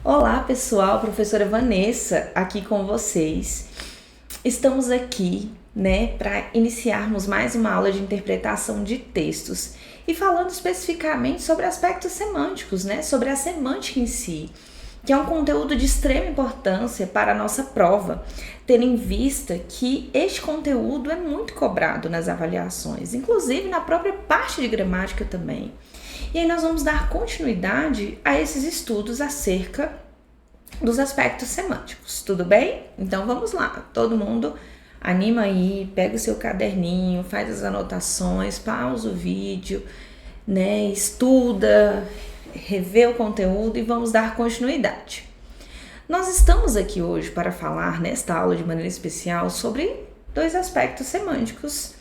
Olá pessoal, professora Vanessa aqui com vocês. Estamos aqui, para iniciarmos mais uma aula de interpretação de textos e falando especificamente sobre aspectos semânticos, sobre a semântica em si, que é um conteúdo de extrema importância para a nossa prova, tendo em vista que este conteúdo é muito cobrado nas avaliações, inclusive na própria parte de gramática também. E aí nós vamos dar continuidade a esses estudos acerca dos aspectos semânticos, tudo bem? Então vamos lá, todo mundo anima aí, pega o seu caderninho, faz as anotações, pausa o vídeo, estuda, revê o conteúdo e vamos dar continuidade. Nós estamos aqui hoje para falar nesta aula de maneira especial sobre dois aspectos semânticos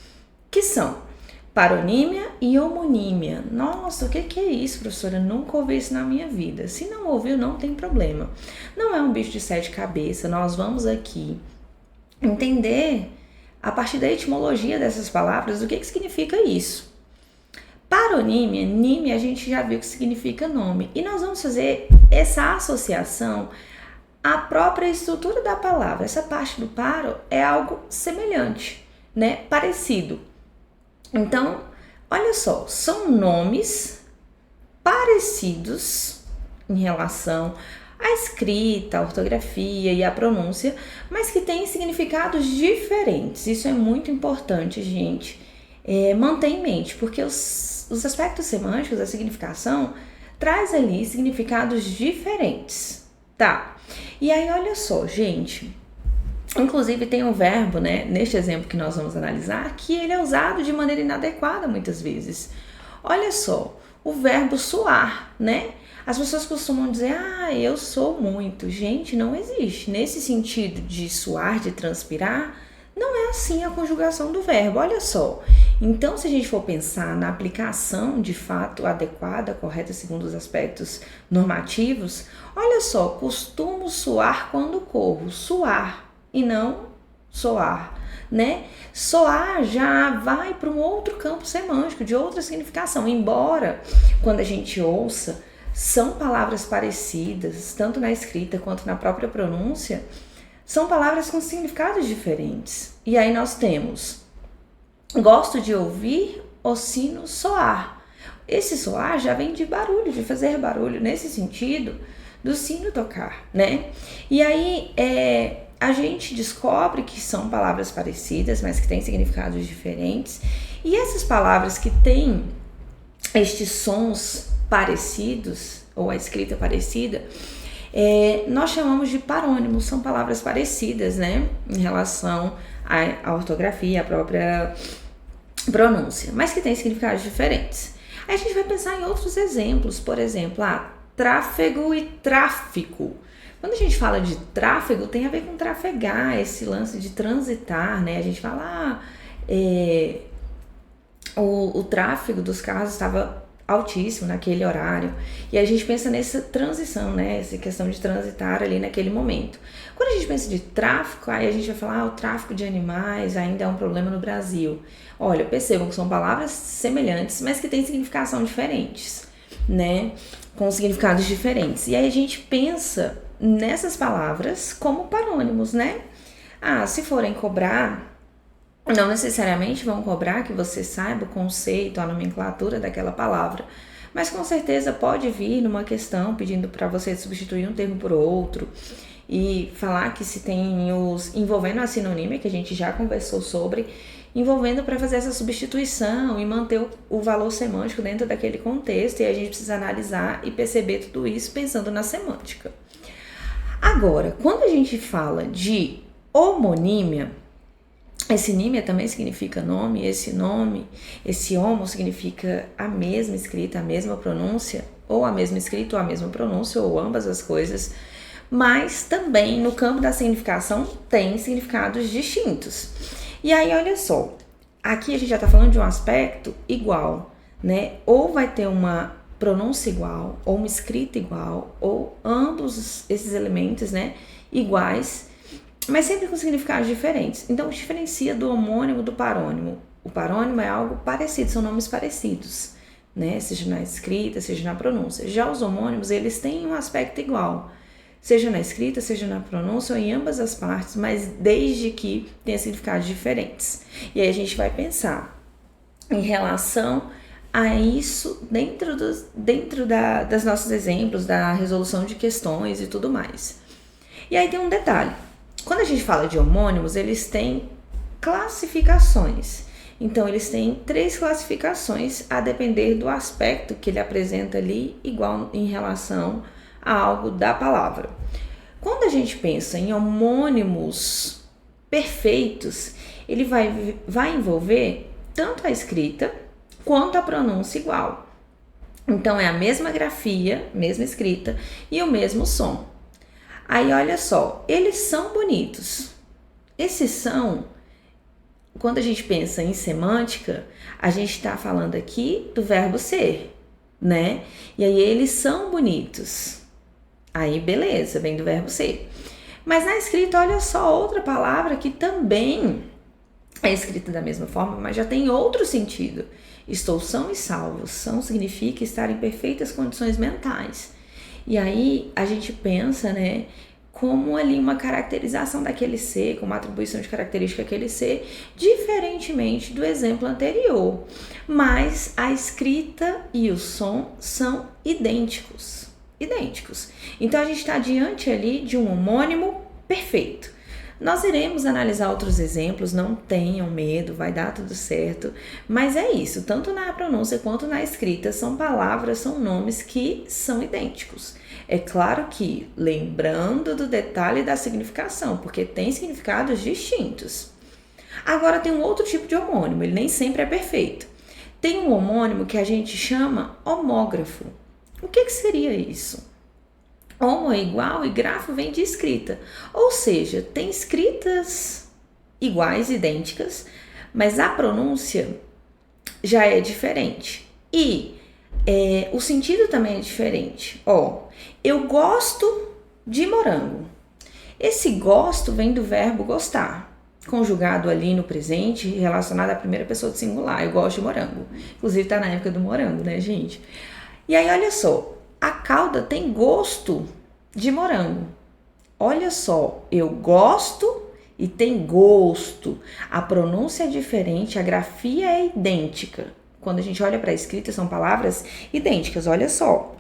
que são paronímia e homonímia. Nossa, o que é isso, professora? Nunca ouvi isso na minha vida. Se não ouviu, não tem problema. Não é um bicho de sete cabeças. Nós vamos aqui entender, a partir da etimologia dessas palavras, o que significa isso. Paronímia, nímia, a gente já viu que significa nome. E nós vamos fazer essa associação à própria estrutura da palavra. Essa parte do paro é algo semelhante, parecido. Então, olha só, são nomes parecidos em relação à escrita, à ortografia e à pronúncia, mas que têm significados diferentes. Isso é muito importante, gente, manter em mente, porque os aspectos semânticos, a significação, traz ali significados diferentes, tá? E aí, olha só, gente, inclusive tem um verbo, neste exemplo que nós vamos analisar, que ele é usado de maneira inadequada muitas vezes. Olha só, o verbo suar, As pessoas costumam dizer, eu sou muito. Gente, não existe. Nesse sentido de suar, de transpirar, não é assim a conjugação do verbo, olha só. Então, se a gente for pensar na aplicação de fato adequada, correta, segundo os aspectos normativos, olha só, costumo suar quando corro, suar e não soar, Soar já vai para um outro campo semântico, de outra significação, embora quando a gente ouça, são palavras parecidas, tanto na escrita quanto na própria pronúncia, são palavras com significados diferentes. E aí nós temos, gosto de ouvir o sino soar. Esse soar já vem de barulho, de fazer barulho, nesse sentido do sino tocar, E aí, a gente descobre que são palavras parecidas, mas que têm significados diferentes. E essas palavras que têm estes sons parecidos, ou a escrita parecida, nós chamamos de parônimos, são palavras parecidas, em relação à ortografia, à própria pronúncia, mas que têm significados diferentes. Aí a gente vai pensar em outros exemplos, por exemplo, tráfego e tráfico. Quando a gente fala de tráfego, tem a ver com trafegar, esse lance de transitar, A gente fala, o tráfego dos carros estava altíssimo naquele horário. E a gente pensa nessa transição, essa questão de transitar ali naquele momento. Quando a gente pensa de tráfico, aí a gente vai falar, o tráfico de animais ainda é um problema no Brasil. Olha, percebam que são palavras semelhantes, mas que têm significação diferentes, com significados diferentes. E aí a gente pensa nessas palavras como parônimos, se forem cobrar, não necessariamente vão cobrar que você saiba o conceito, a nomenclatura daquela palavra, mas com certeza pode vir numa questão pedindo para você substituir um termo por outro e falar que se tem os envolvendo a sinonímia, que a gente já conversou sobre, envolvendo para fazer essa substituição e manter o valor semântico dentro daquele contexto, e a gente precisa analisar e perceber tudo isso pensando na semântica. Agora, quando a gente fala de homonímia, esse nímia também significa nome, esse homo significa a mesma escrita, a mesma pronúncia, ou a mesma escrita ou a mesma pronúncia, ou ambas as coisas, mas também no campo da significação tem significados distintos. E aí, olha só, aqui a gente já está falando de um aspecto igual, Ou vai ter uma pronúncia igual, ou uma escrita igual, ou ambos esses elementos, iguais, mas sempre com significados diferentes. Então, diferencia do homônimo do parônimo. O parônimo é algo parecido, são nomes parecidos, né? Seja na escrita, seja na pronúncia. Já os homônimos, eles têm um aspecto igual, seja na escrita, seja na pronúncia ou em ambas as partes, mas desde que tenha significados diferentes. E aí a gente vai pensar em relação a isso dentro das nossos exemplos, da resolução de questões e tudo mais. E aí tem um detalhe. Quando a gente fala de homônimos, eles têm classificações. Então, eles têm 3 classificações a depender do aspecto que ele apresenta ali, igual em relação a algo da palavra. Quando a gente pensa em homônimos perfeitos, ele vai envolver tanto a escrita quanto a pronúncia igual. Então, é a mesma grafia, mesma escrita e o mesmo som. Aí, olha só, eles são bonitos. Esses são, quando a gente pensa em semântica, a gente está falando aqui do verbo ser, né? E aí, eles são bonitos. Aí, beleza, vem do verbo ser. Mas na escrita, olha só, outra palavra que também é escrita da mesma forma, mas já tem outro sentido. Estou são e salvo. São significa estar em perfeitas condições mentais. E aí a gente pensa, né, como ali uma caracterização daquele ser, como uma atribuição de característica daquele ser, diferentemente do exemplo anterior. Mas a escrita e o som são idênticos. Então a gente está diante ali de um homônimo perfeito. Nós iremos analisar outros exemplos, não tenham medo, vai dar tudo certo. Mas é isso, tanto na pronúncia quanto na escrita, são palavras, são nomes que são idênticos. É claro que lembrando do detalhe da significação, porque tem significados distintos. Agora tem um outro tipo de homônimo, ele nem sempre é perfeito. Tem um homônimo que a gente chama homógrafo. O que seria isso? Homo é igual e grafo vem de escrita. Ou seja, tem escritas iguais, idênticas, mas a pronúncia já é diferente. E o sentido também é diferente. Eu gosto de morango. Esse gosto vem do verbo gostar, conjugado ali no presente, relacionado à primeira pessoa do singular. Eu gosto de morango. Inclusive tá na época do morango, né, gente? E aí, olha só, a cauda tem gosto de morango. Olha só, eu gosto e tem gosto. A pronúncia é diferente, a grafia é idêntica. Quando a gente olha para a escrita, são palavras idênticas, olha só.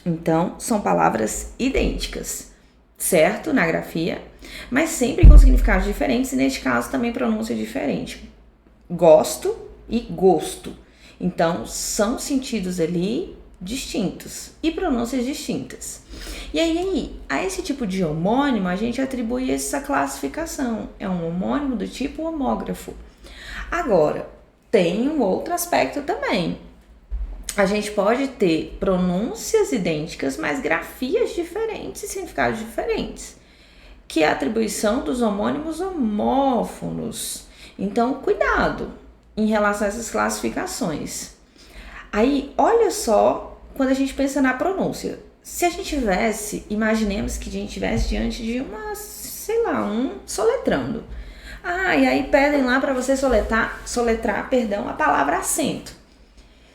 Então, são palavras idênticas, certo? Na grafia, mas sempre com significados diferentes, e neste caso também pronúncia diferente. Gosto e gosto. Então, são sentidos ali distintos e pronúncias distintas. E aí, a esse tipo de homônimo, a gente atribui essa classificação. É um homônimo do tipo homógrafo. Agora, tem um outro aspecto também. A gente pode ter pronúncias idênticas, mas grafias diferentes e significados diferentes, que é a atribuição dos homônimos homófonos. Então, cuidado em relação a essas classificações. Aí, olha só, quando a gente pensa na pronúncia, se a gente tivesse, imaginemos que a gente estivesse diante de uma, soletrando. E aí pedem lá para você soletrar, a palavra acento.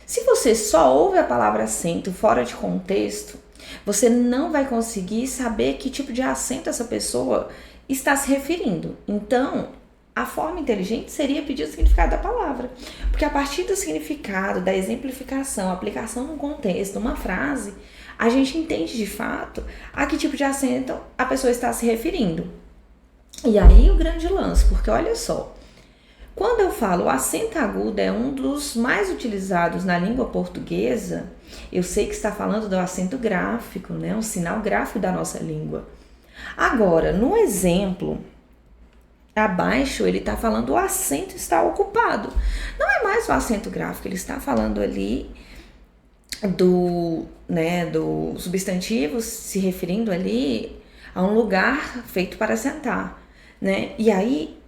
Se você só ouve a palavra acento fora de contexto, você não vai conseguir saber que tipo de acento essa pessoa está se referindo. Então, a forma inteligente seria pedir o significado da palavra. Porque a partir do significado, da exemplificação, aplicação num contexto, uma frase, a gente entende de fato a que tipo de acento a pessoa está se referindo. E aí o grande lance, porque olha só, quando eu falo o acento agudo é um dos mais utilizados na língua portuguesa, eu sei que está falando do acento gráfico, né? Um sinal gráfico da nossa língua. Agora, no exemplo abaixo, ele está falando o acento está ocupado. Não é mais o acento gráfico, ele está falando ali do substantivo, se referindo ali a um lugar feito para sentar, né? E aí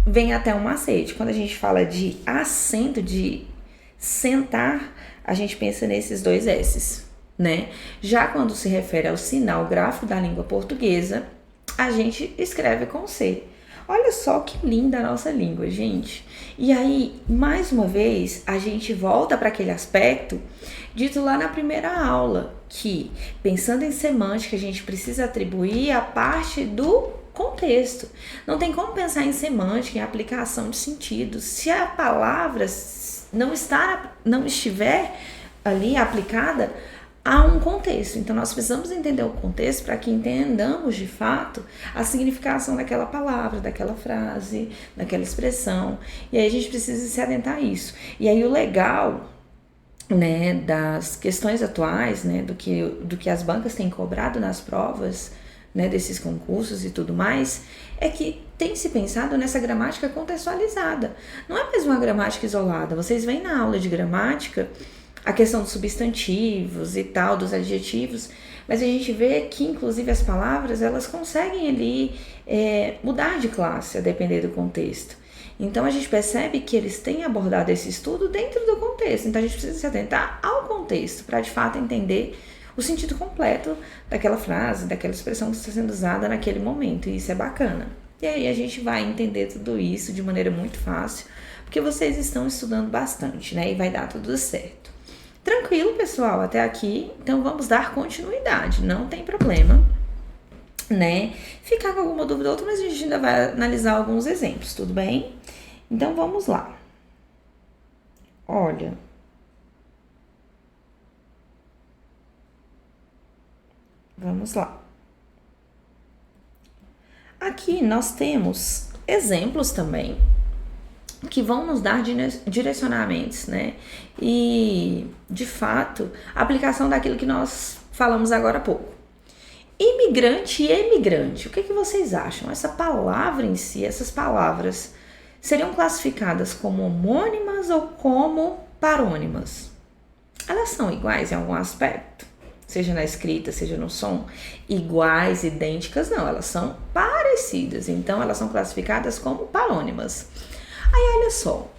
vem até um macete. Quando a gente fala de acento, de sentar, a gente pensa nesses dois S's, né? Já quando se refere ao sinal gráfico da língua portuguesa, a gente escreve com C. Olha só que linda a nossa língua, gente. E aí, mais uma vez, a gente volta para aquele aspecto dito lá na primeira aula, que pensando em semântica, a gente precisa atribuir a parte do contexto. Não tem como pensar em semântica, em aplicação de sentido, se a palavra não estiver ali aplicada a um contexto. Então, nós precisamos entender o contexto para que entendamos, de fato, a significação daquela palavra, daquela frase, daquela expressão. E aí a gente precisa se atentar a isso. E aí o legal, né, das questões atuais, né, do que as bancas têm cobrado nas provas, né, desses concursos e tudo mais, é que tem se pensado nessa gramática contextualizada. Não é mesmo uma gramática isolada. Vocês veem na aula de gramática a questão dos substantivos e tal, dos adjetivos, mas a gente vê que, inclusive, as palavras, elas conseguem ali mudar de classe, a depender do contexto. Então, a gente percebe que eles têm abordado esse estudo dentro do contexto. Então, a gente precisa se atentar ao contexto para, de fato, entender o sentido completo daquela frase, daquela expressão que está sendo usada naquele momento. E isso é bacana. E aí, a gente vai entender tudo isso de maneira muito fácil, porque vocês estão estudando bastante, né? E vai dar tudo certo. Tranquilo, pessoal, até aqui. Então, vamos dar continuidade. Não tem problema, né? Ficar com alguma dúvida ou outra, mas a gente ainda vai analisar alguns exemplos, tudo bem? Então, vamos lá. Olha. Vamos lá. Aqui nós temos exemplos também que vão nos dar direcionamentos, né? E, de fato, a aplicação daquilo que nós falamos agora há pouco. Imigrante e emigrante, o que vocês acham? Essa palavra em si, essas palavras, seriam classificadas como homônimas ou como parônimas? Elas são iguais em algum aspecto? Seja na escrita, seja no som? Iguais, idênticas, não. Elas são parecidas, então elas são classificadas como parônimas. Aí, olha só,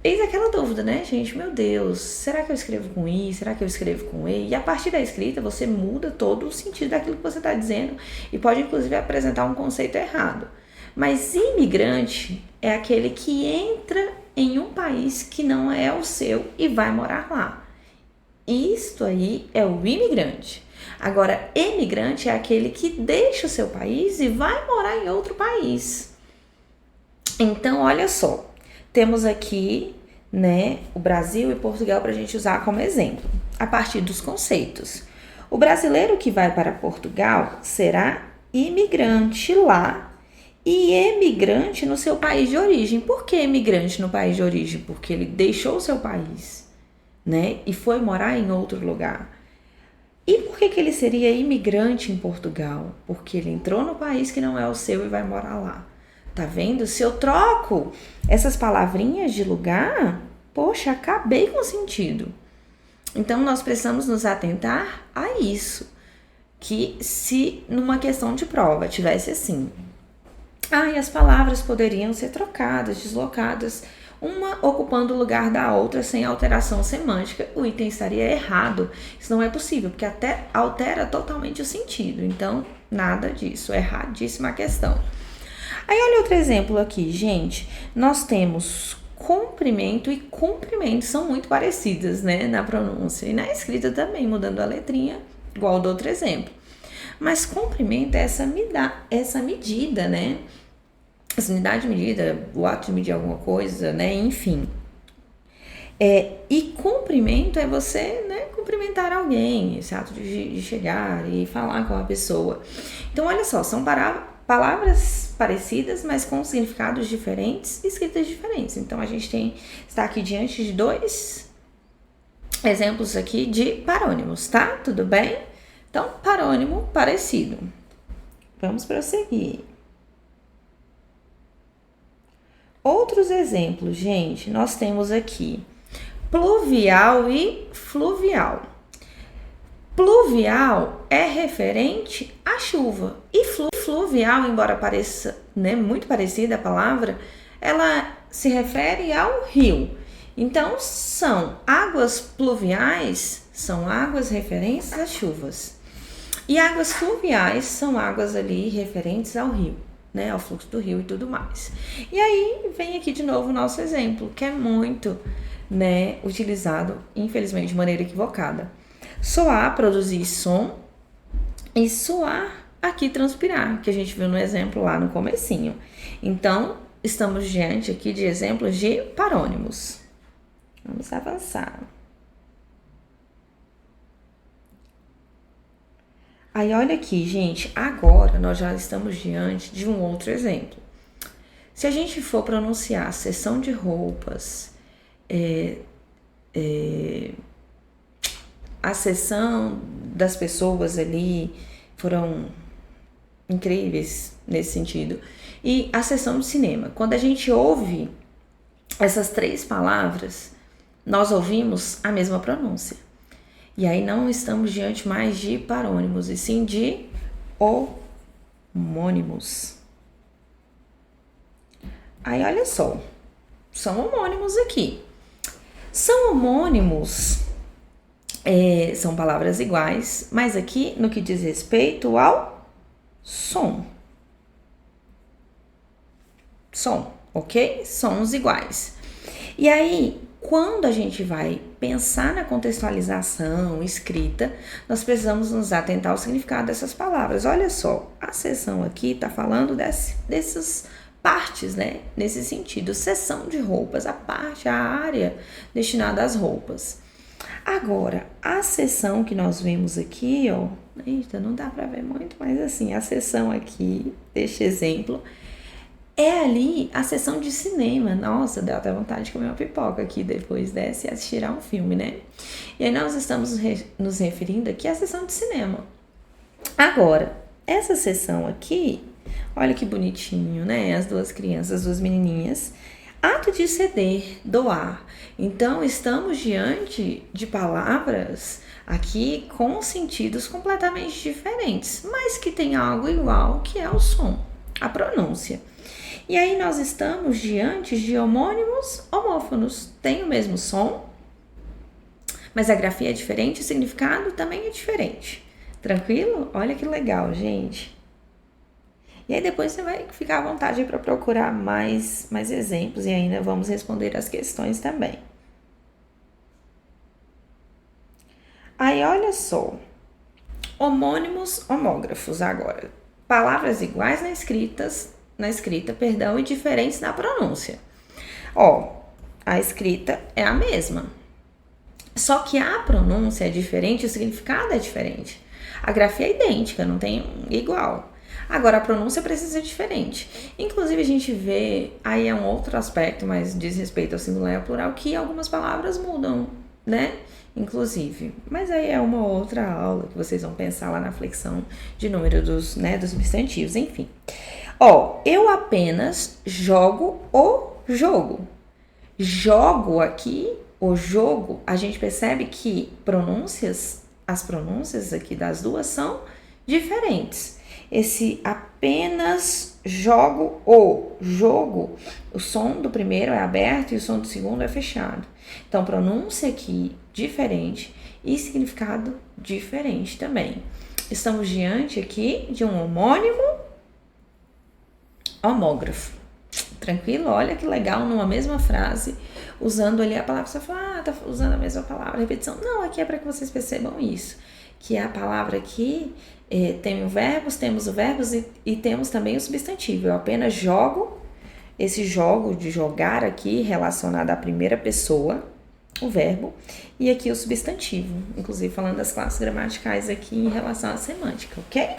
eis aquela dúvida, né, gente? Meu Deus, será que eu escrevo com I? Será que eu escrevo com E? E a partir da escrita, você muda todo o sentido daquilo que você está dizendo e pode, inclusive, apresentar um conceito errado. Mas imigrante é aquele que entra em um país que não é o seu e vai morar lá. Isto aí é o imigrante. Agora, emigrante é aquele que deixa o seu país e vai morar em outro país. Então, olha só, temos aqui, né, o Brasil e Portugal para a gente usar como exemplo, a partir dos conceitos. O brasileiro que vai para Portugal será imigrante lá e emigrante no seu país de origem. Por que emigrante no país de origem? Porque ele deixou o seu país, né, e foi morar em outro lugar. E por que ele seria imigrante em Portugal? Porque ele entrou no país que não é o seu e vai morar lá. Tá vendo? Se eu troco essas palavrinhas de lugar, poxa, acabei com o sentido. Então, nós precisamos nos atentar a isso. Que se numa questão de prova tivesse assim, e as palavras poderiam ser trocadas, deslocadas, uma ocupando o lugar da outra sem alteração semântica, o item estaria errado. Isso não é possível, porque até altera totalmente o sentido. Então, nada disso, erradíssima a questão. Aí, olha outro exemplo aqui, gente. Nós temos comprimento e cumprimento, são muito parecidas, né, na pronúncia. E na escrita também, mudando a letrinha, igual do outro exemplo. Mas comprimento é essa medida, né? Essa unidade de medida, o ato de medir alguma coisa, né? Enfim. E cumprimento é você, né, cumprimentar alguém, esse ato de chegar e falar com a pessoa. Então, olha só, são palavras parecidas, mas com significados diferentes e escritas diferentes. Então, a gente está aqui diante de dois exemplos aqui de parônimos, tá? Tudo bem? Então, parônimo parecido. Vamos prosseguir. Outros exemplos, gente, nós temos aqui pluvial e fluvial. Pluvial é referente à chuva e fluvial, embora pareça, né, muito parecida a palavra, ela se refere ao rio. Então, são águas pluviais, são águas referentes às chuvas. E águas fluviais são águas ali referentes ao rio, né, ao fluxo do rio e tudo mais. E aí vem aqui de novo o nosso exemplo, que é muito, né, utilizado, infelizmente, de maneira equivocada. Soar, produzir som, e suar, aqui transpirar, que a gente viu no exemplo lá no comecinho. Então, estamos diante aqui de exemplos de parônimos. Vamos avançar. Aí, olha aqui, gente, agora nós já estamos diante de um outro exemplo. Se a gente for pronunciar seção de roupas, a seção das pessoas ali foram incríveis nesse sentido. E a seção de cinema. Quando a gente ouve essas 3 palavras, nós ouvimos a mesma pronúncia. E aí não estamos diante mais de parônimos, e sim de homônimos. Aí olha só, são homônimos aqui. São homônimos, são palavras iguais, mas aqui no que diz respeito ao som. Som, ok? Sons iguais. E aí, quando a gente vai pensar na contextualização escrita, nós precisamos nos atentar ao significado dessas palavras. Olha só, a seção aqui está falando dessas partes, né? Nesse sentido, seção de roupas, a parte, a área destinada às roupas. Agora, a seção que nós vemos aqui, ó, eita, não dá para ver muito, mas assim, a seção aqui, deste exemplo, é ali a sessão de cinema. Nossa, deu até vontade de comer uma pipoca aqui depois dessa e assistir a um filme, né? E aí nós estamos nos referindo aqui à sessão de cinema. Agora, essa sessão aqui, olha que bonitinho, né? As 2 crianças, as 2 menininhas. Ato de ceder, doar. Então, estamos diante de palavras aqui com sentidos completamente diferentes, mas que tem algo igual, que é o som, a pronúncia. E aí nós estamos diante de homônimos homófonos. Tem o mesmo som, mas a grafia é diferente, o significado também é diferente. Tranquilo? Olha que legal, gente. E aí depois você vai ficar à vontade para procurar mais exemplos e ainda vamos responder as questões também. Aí olha só, homônimos, homógrafos agora. Palavras iguais na escrita, e diferentes na pronúncia. Ó, a escrita é a mesma, só que a pronúncia é diferente, o significado é diferente. A grafia é idêntica, não tem igual. Agora, a pronúncia precisa ser diferente. Inclusive, a gente vê, aí é um outro aspecto, mas diz respeito ao singular e ao plural, que algumas palavras mudam, né? Inclusive. Mas aí é uma outra aula que vocês vão pensar lá na flexão de número dos substantivos, enfim. Ó, eu apenas jogo o jogo. Jogo aqui, o jogo, a gente percebe que as pronúncias aqui das 2 são diferentes. Esse apenas jogo o jogo, o som do primeiro é aberto e o som do segundo é fechado. Então, pronúncia aqui diferente e significado diferente também. Estamos diante aqui de um homônimo homógrafo. Tranquilo? Olha que legal, numa mesma frase, usando ali a palavra, você fala, tá usando a mesma palavra, repetição. Não, aqui é para que vocês percebam isso, que a palavra aqui temos o verbos e temos também o substantivo. Eu apenas jogo, esse jogo de jogar aqui relacionado à primeira pessoa, o verbo, e aqui o substantivo, inclusive falando das classes gramaticais aqui em relação à semântica, ok?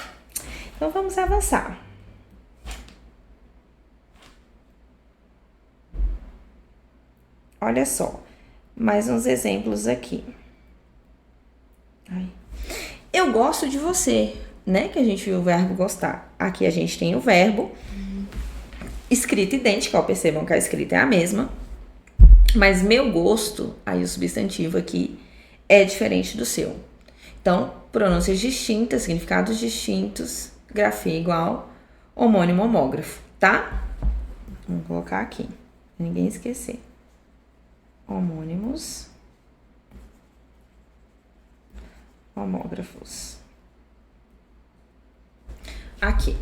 Então vamos avançar. Olha só, mais uns exemplos aqui. Eu gosto de você, né? Que a gente viu o verbo gostar. Aqui a gente tem o verbo, escrita idêntica, ó, percebam que a escrita é a mesma, mas meu gosto, aí o substantivo aqui, é diferente do seu. Então, pronúncias distintas, significados distintos, grafia igual, homônimo, homógrafo, tá? Vamos colocar aqui, pra ninguém esquecer. Homônimos, homógrafos. aqui.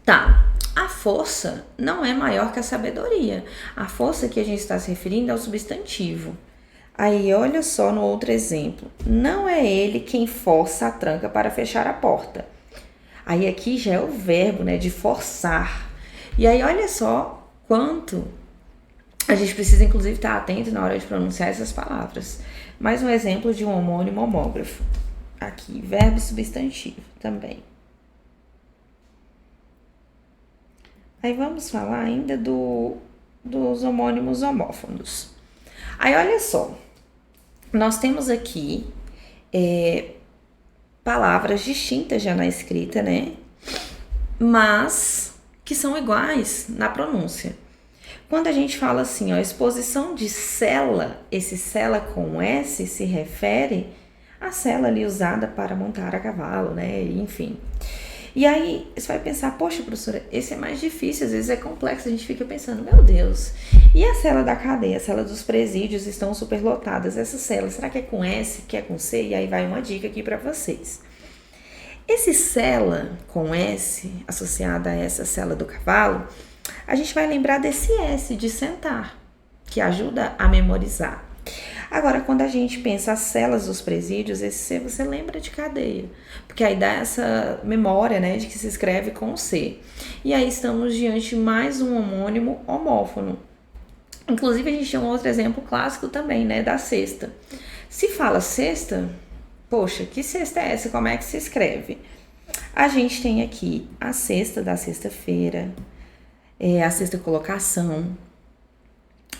Tá, a força não é maior que a sabedoria. A força que a gente está se referindo é o substantivo. Aí, olha só no outro exemplo. Não é ele quem força a tranca para fechar a porta. Aí aqui já é o verbo, né, de forçar. E aí, olha só quanto a gente precisa, inclusive, estar atento na hora de pronunciar essas palavras. Mais um exemplo de um homônimo homógrafo. Aqui, verbo substantivo também. Aí vamos falar ainda dos homônimos homófonos. Aí olha só, nós temos aqui palavras distintas já na escrita, né? Mas que são iguais na pronúncia. Quando a gente fala assim, ó, exposição de sela, esse sela com S se refere à sela ali usada para montar a cavalo, né? Enfim. E aí, você vai pensar, poxa, professora, esse é mais difícil, às vezes é complexo, a gente fica pensando, meu Deus, e a cela da cadeia, a cela dos presídios estão superlotadas, essa cela, será que é com S, que é com C? E aí vai uma dica aqui para vocês. Esse cela com S, associada a essa cela do cavalo, a gente vai lembrar desse S de sentar, que ajuda a memorizar. Agora, quando a gente pensa as celas dos presídios, esse C você lembra de cadeia, porque aí dá essa memória, né, de que se escreve com C. E aí estamos diante de mais um homônimo homófono. Inclusive, a gente tem um outro exemplo clássico também, né, da cesta. Se fala cesta, poxa, que cesta é essa? Como é que se escreve? A gente tem aqui a cesta da sexta-feira, a sexta colocação,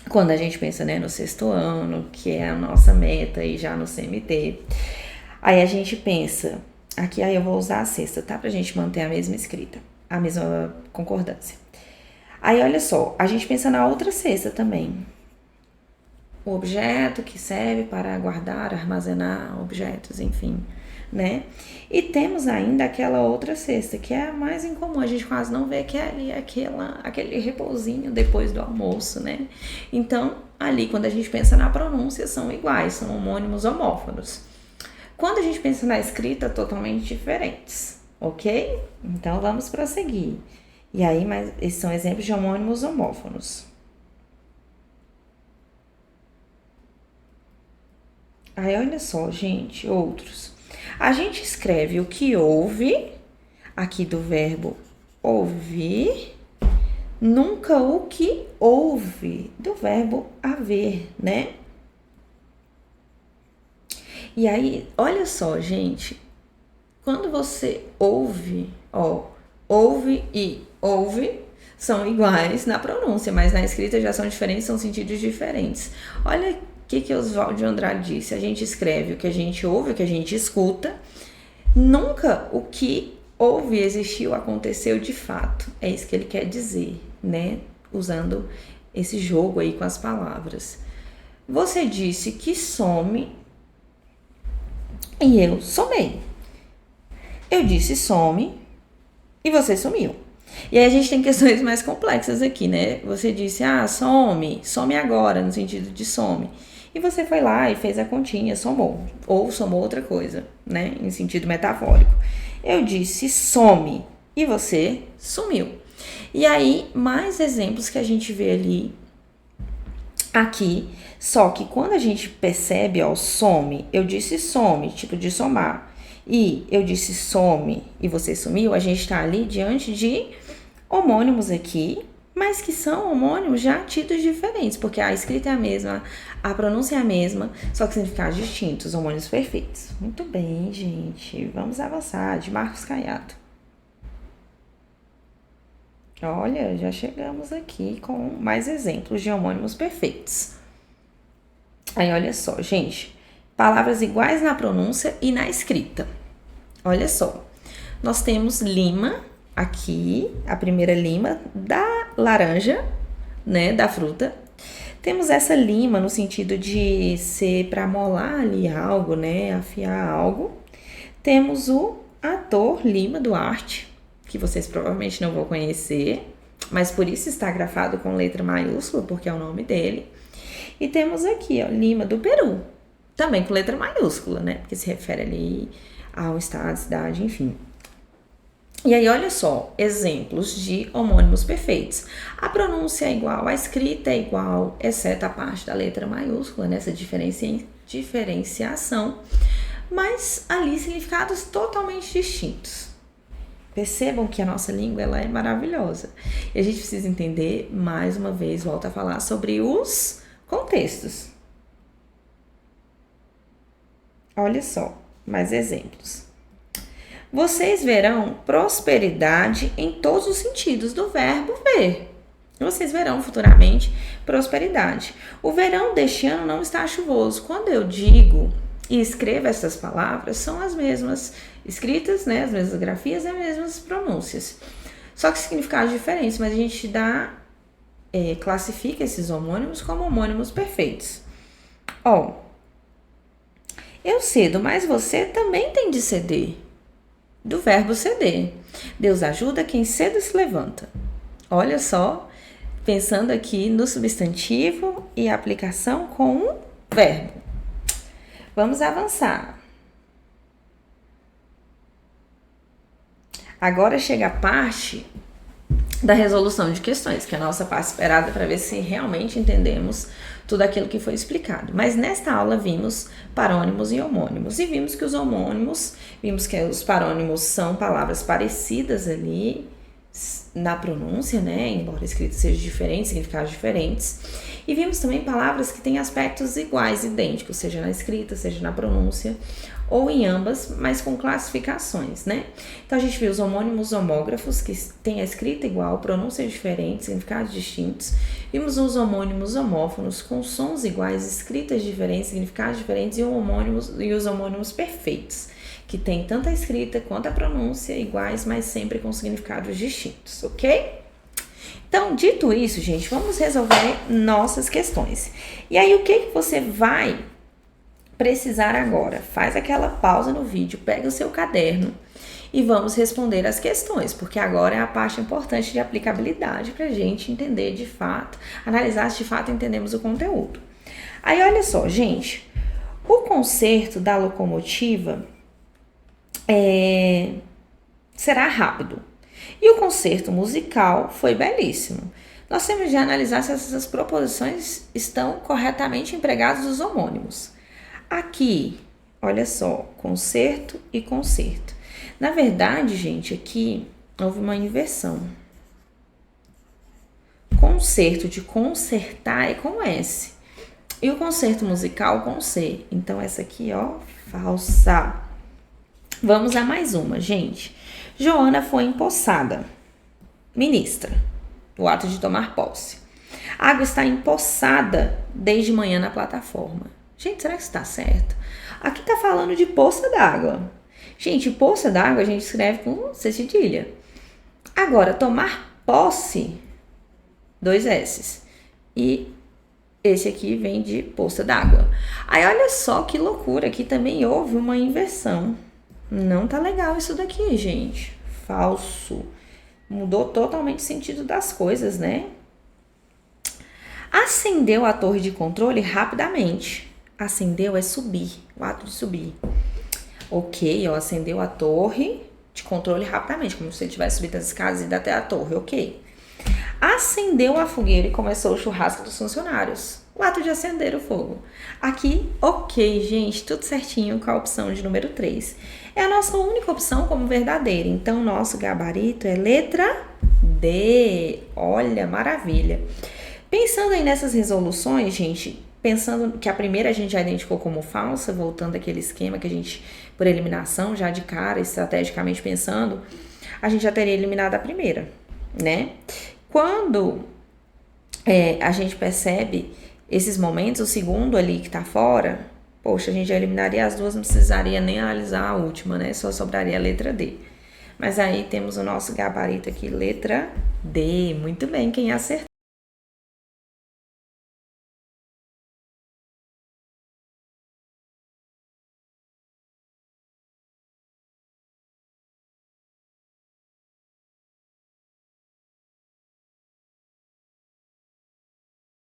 quando a gente pensa, né, no sexto ano, que é a nossa meta e já no CMT. Aí a gente pensa, aqui aí eu vou usar a sexta, tá? Pra gente manter a mesma escrita, a mesma concordância. Aí olha só, a gente pensa na outra cesta também. O objeto que serve para guardar, armazenar objetos, enfim, né? E temos ainda aquela outra cesta, que é a mais incomum, a gente quase não vê, que é ali aquele repousinho depois do almoço, né? Então, ali, quando a gente pensa na pronúncia, são iguais, são homônimos homófonos. Quando a gente pensa na escrita, totalmente diferentes, ok? Então, vamos prosseguir. E aí, esses são exemplos de homônimos homófonos. Aí, olha só, gente, outros. A gente escreve o que ouve, aqui do verbo ouvir, nunca o que ouve, do verbo haver, né? E aí, olha só, gente, quando você ouve, ó, ouve e ouve são iguais na pronúncia, mas na escrita já são diferentes, são sentidos diferentes. Olha o que Oswald de Andrade disse, a gente escreve o que a gente ouve, o que a gente escuta, nunca o que houve, existiu, aconteceu de fato. É isso que ele quer dizer, né? Usando esse jogo aí com as palavras. Você disse que some e eu somei. Eu disse some e você sumiu. E aí a gente tem questões mais complexas aqui, né? Você disse, some agora, no sentido de some. E você foi lá e fez a continha, somou. Ou somou outra coisa, né? Em sentido metafórico. Eu disse some e você sumiu. E aí, mais exemplos que a gente vê ali, aqui. Só que quando a gente percebe, ó, some, eu disse some, tipo de somar. E eu disse some e você sumiu, a gente tá ali diante de homônimos aqui, mas que são homônimos já tidos diferentes, porque a escrita é a mesma, a pronúncia é a mesma, só que significados distintos, homônimos perfeitos. Muito bem, gente. Vamos avançar. De Marcos Caiado. Olha, já chegamos aqui com mais exemplos de homônimos perfeitos. Aí, olha só, gente. Palavras iguais na pronúncia e na escrita. Olha só. Nós temos lima aqui, a primeira lima da laranja, né, da fruta. Temos essa lima no sentido de ser para molar ali algo, né, afiar algo. Temos o ator Lima Duarte, que vocês provavelmente não vão conhecer, mas por isso está grafado com letra maiúscula, porque é o nome dele. E temos aqui, ó, Lima do Peru, também com letra maiúscula, né, porque se refere ali ao estado, cidade, enfim. E aí, olha só, exemplos de homônimos perfeitos. A pronúncia é igual, a escrita é igual, exceto a parte da letra maiúscula, nessa diferenciação, mas ali significados totalmente distintos. Percebam que a nossa língua ela é maravilhosa. E a gente precisa entender, mais uma vez, volto a falar sobre os contextos. Olha só, mais exemplos. Vocês verão prosperidade em todos os sentidos do verbo ver. Vocês verão futuramente prosperidade. O verão deste ano não está chuvoso. Quando eu digo e escrevo essas palavras, são as mesmas escritas, né? As mesmas grafias e as mesmas pronúncias. Só que significados diferentes, mas a gente classifica esses homônimos como homônimos perfeitos. Ó, eu cedo, mas você também tem de ceder. Do verbo ceder. Deus ajuda quem cedo se levanta. Olha só, pensando aqui no substantivo e a aplicação com um verbo. Vamos avançar. Agora chega a parte da resolução de questões, que é a nossa parte esperada para ver se realmente entendemos tudo aquilo que foi explicado. Mas nesta aula vimos parônimos e homônimos. E vimos que os parônimos são palavras parecidas ali na pronúncia, né? Embora a escrita seja diferente, significados diferentes. E vimos também palavras que têm aspectos iguais, idênticos, seja na escrita, seja na pronúncia, ou em ambas, mas com classificações, né? Então, a gente viu os homônimos homógrafos, que têm a escrita igual, pronúncia diferente, significados distintos. Vimos os homônimos homófonos, com sons iguais, escritas diferentes, significados diferentes, e os homônimos perfeitos, que têm tanto a escrita quanto a pronúncia iguais, mas sempre com significados distintos, ok? Então, dito isso, gente, vamos resolver nossas questões. E aí, o que você vai precisar agora? Faz aquela pausa no vídeo, pega o seu caderno e vamos responder as questões, porque agora é a parte importante de aplicabilidade para a gente entender de fato, analisar se de fato entendemos o conteúdo. Aí, olha só, gente, o conserto da locomotiva será rápido. E o concerto musical foi belíssimo. Nós temos de analisar se essas proposições estão corretamente empregados os homônimos. Aqui, olha só, concerto e concerto. Na verdade, gente, aqui houve uma inversão. Concerto de consertar é com S. E o concerto musical com C. Então, essa aqui, ó, falsa. Vamos a mais uma, gente. Joana foi empossada. Ministra. O ato de tomar posse. A água está empoçada desde manhã na plataforma. Gente, será que está certo? Aqui está falando de poça d'água. Gente, poça d'água a gente escreve com C cedilha. Agora, tomar posse, 2 S's. E esse aqui vem de poça d'água. Aí, olha só que loucura. Aqui também houve uma inversão. Não tá legal isso daqui, gente. Falso. Mudou totalmente o sentido das coisas, né? Acendeu a torre de controle rapidamente. Acendeu é subir, o ato de subir. Ok, ó, acendeu a torre de controle rapidamente, como se ele tivesse subido as escadas e ido até a torre, ok. Acendeu a fogueira e começou o churrasco dos funcionários. O ato de acender o fogo. Aqui, ok, gente, tudo certinho com a opção de número 3. É a nossa única opção como verdadeira. Então, nosso gabarito é letra D. Olha, maravilha. Pensando aí nessas resoluções, gente, pensando que a primeira a gente já identificou como falsa, voltando àquele esquema que a gente, por eliminação, já de cara, estrategicamente pensando, a gente já teria eliminado a primeira, né? Quando a gente percebe esses momentos, o segundo ali que tá fora, poxa, a gente já eliminaria as duas, não precisaria nem analisar a última, né? Só sobraria a letra D. Mas aí temos o nosso gabarito aqui, letra D. Muito bem, quem acertou.